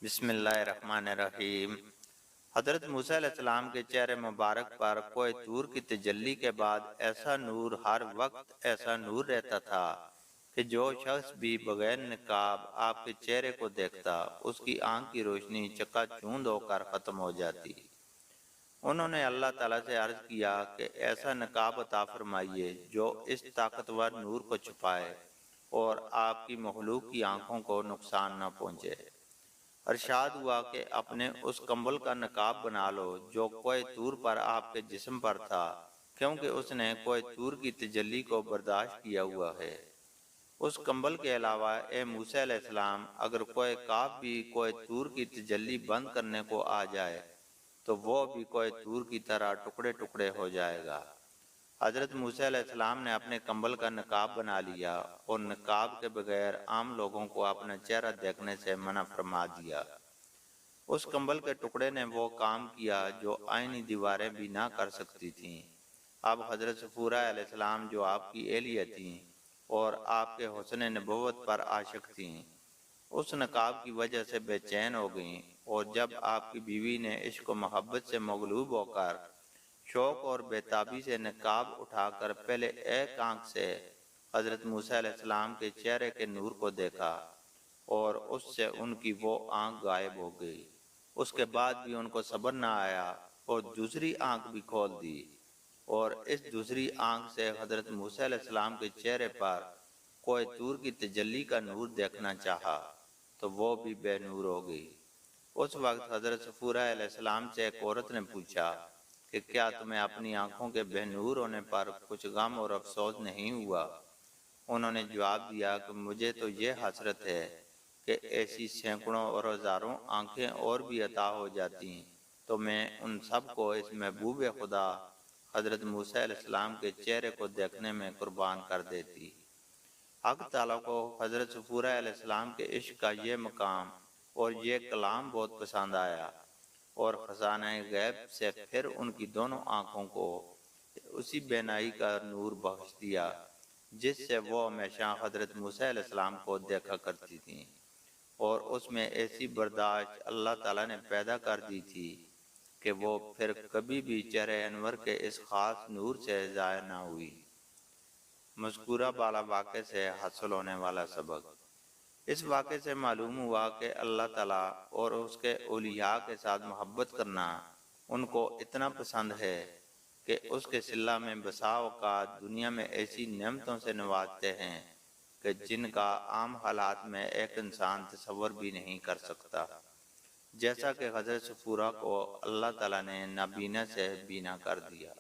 بسم اللہ الرحمن الرحیم۔ حضرت موسیٰ علیہ السلام کے چہرے مبارک پر کوہ طور کی تجلی کے بعد ایسا نور ہر وقت ایسا نور رہتا تھا کہ جو شخص بھی بغیر نقاب آپ کے چہرے کو دیکھتا اس کی آنکھ کی روشنی چکا چوند ہو کر ختم ہو جاتی۔ انہوں نے اللہ تعالیٰ سے عرض کیا کہ ایسا نقاب عطا فرمائیے جو اس طاقتور نور کو چھپائے اور آپ کی مخلوق کی آنکھوں کو نقصان نہ پہنچے۔ ارشاد ہوا کہ اپنے اس کمبل کا نقاب بنا لو جو کوہ طور پر آپ کے جسم پر تھا، کیونکہ اس نے کوہ طور کی تجلی کو برداشت کیا ہوا ہے۔ اس کمبل کے علاوہ اے موسیٰ علیہ السلام، اگر کوہ کاف بھی کوہ طور کی تجلی بند کرنے کو آ جائے تو وہ بھی کوہ طور کی طرح ٹکڑے ٹکڑے ہو جائے گا۔ حضرت موسیٰ علیہ السلام نے اپنے کمبل کا نقاب بنا لیا اور نقاب کے بغیر عام لوگوں کو اپنا چہرہ دیکھنے سے منع فرما دیا۔ اس کمبل کے ٹکڑے نے وہ کام کیا جو آئینی دیواریں بھی نہ کر سکتی تھیں۔ اب حضرت صفورہ علیہ السلام جو آپ کی اہلیہ تھیں اور آپ کے حسن نبوت پر عاشق تھیں، اس نقاب کی وجہ سے بے چین ہو گئیں، اور جب آپ کی بیوی نے عشق و محبت سے مغلوب ہو کر شوق اور بیتابی سے نقاب اٹھا کر پہلے ایک آنکھ سے حضرت موسیٰ علیہ السلام کے چہرے کے نور کو دیکھا اور اس سے ان کی وہ آنکھ غائب ہو گئی، اس کے بعد بھی ان کو صبر نہ آیا اور دوسری آنکھ بھی کھول دی، اور اس دوسری آنکھ سے حضرت موسیٰ علیہ السلام کے چہرے پر کوہ طور کی تجلی کا نور دیکھنا چاہا تو وہ بھی بے نور ہو گئی۔ اس وقت حضرت صفورہ علیہ السلام سے ایک عورت نے پوچھا کہ کیا تمہیں اپنی آنکھوں کے بے نور ہونے پر کچھ غم اور افسوس نہیں ہوا؟ انہوں نے جواب دیا کہ مجھے تو یہ حسرت ہے کہ ایسی سینکڑوں اور ہزاروں آنکھیں اور بھی عطا ہو جاتی تو میں ان سب کو اس محبوب خدا حضرت موسیٰ علیہ السلام کے چہرے کو دیکھنے میں قربان کر دیتی۔ حق تعالیٰ کو حضرت صفورہ علیہ السلام کے عشق کا یہ مقام اور یہ کلام بہت پسند آیا، اور خزانہ غیب سے پھر ان کی دونوں آنکھوں کو اسی بینائی کا نور بخش دیا جس سے وہ ہمیشہ حضرت موسیٰ علیہ السلام کو دیکھا کرتی تھیں، اور اس میں ایسی برداشت اللہ تعالیٰ نے پیدا کر دی تھی کہ وہ پھر کبھی بھی چہرہ انور کے اس خاص نور سے ضائع نہ ہوئی۔ مذکورہ بالا واقعے سے حاصل ہونے والا سبق۔ اس واقعے سے معلوم ہوا کہ اللہ تعالیٰ اور اس کے اولیاء کے ساتھ محبت کرنا ان کو اتنا پسند ہے کہ اس کے صلہ میں بسا اوقات دنیا میں ایسی نعمتوں سے نوازتے ہیں کہ جن کا عام حالات میں ایک انسان تصور بھی نہیں کر سکتا، جیسا کہ حضرت صفورہ کو اللہ تعالیٰ نے نابینا سے بینا کر دیا۔